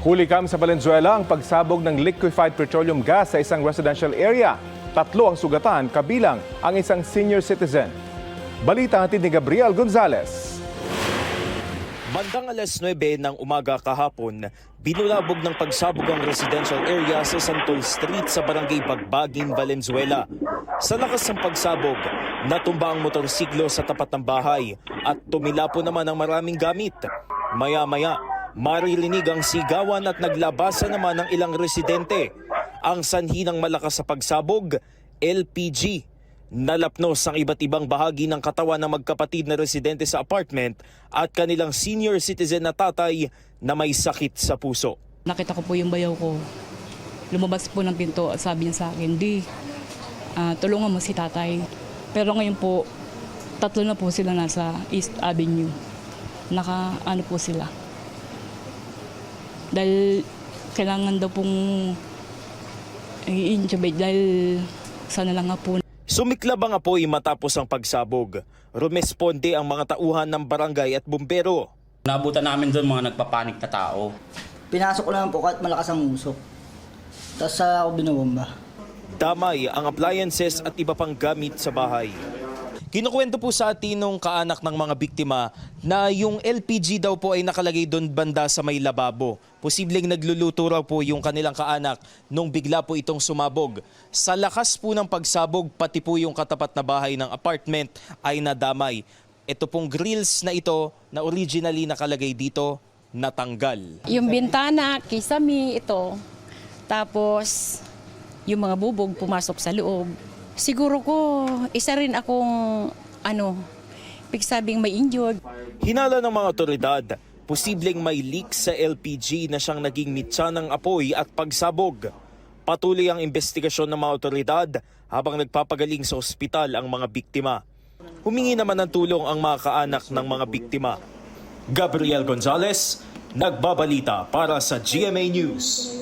Hulikam sa Valenzuela ang pagsabog ng liquefied petroleum gas sa isang residential area. 3 ang sugatan, kabilang ang isang senior citizen. Balita natin ni Gabriel Gonzalez. Bandang alas 9 ng umaga kahapon, binulabog ng pagsabog ang residential area sa Santol Street sa barangay Bagbagin, Valenzuela. Sa lakas ng pagsabog, natumba ang motorsiklo sa tapat ng bahay at tumila po naman ang maraming gamit. Maya-maya, maririnig ang sigawan at naglabasan naman ng ilang residente. Ang sanhi ng malakas sa pagsabog, LPG. Nalapnos ang iba't ibang bahagi ng katawan ng magkapatid na residente sa apartment at kanilang senior citizen na tatay na may sakit sa puso. Nakita ko po yung bayaw ko. Lumabas po ng pinto at sabi niya sa akin, tulungan mo si tatay. Pero ngayon po, 3 na po sila nasa East Avenue. Naka-ano po sila. Dahil kailangan daw pong i-intubate dahil sana lang nga po. Sumiklab ang apoy matapos ang pagsabog. Rumesponde ang mga tauhan ng barangay at bumbero. Nabutan namin doon mga nagpapanik na tao. Pinasok ko lang po kahit malakas ang usok. Tapos ako binubomba. Damay ang appliances at iba pang gamit sa bahay. Kinukwento po sa atin nung kaanak ng mga biktima na yung LPG daw po ay nakalagay doon banda sa may lababo. Posibleng nagluluto raw po yung kanilang kaanak nung bigla po itong sumabog. Sa lakas po ng pagsabog, pati po yung katapat na bahay ng apartment ay nadamay. Ito pong grills na ito na originally nakalagay dito, natanggal. Yung bintana, kisame, ito. Tapos, yung mga bubog pumasok sa loob. Siguro ko, isa rin akong, pigsabing may injured. Hinala ng mga otoridad, posibleng may leak sa LPG na siyang naging mitsa ng apoy at pagsabog. Patuloy ang investigasyon ng mga otoridad habang nagpapagaling sa ospital ang mga biktima. Humingi naman ng tulong ang mga kaanak ng mga biktima. Gabriel Gonzalez, nagbabalita para sa GMA News.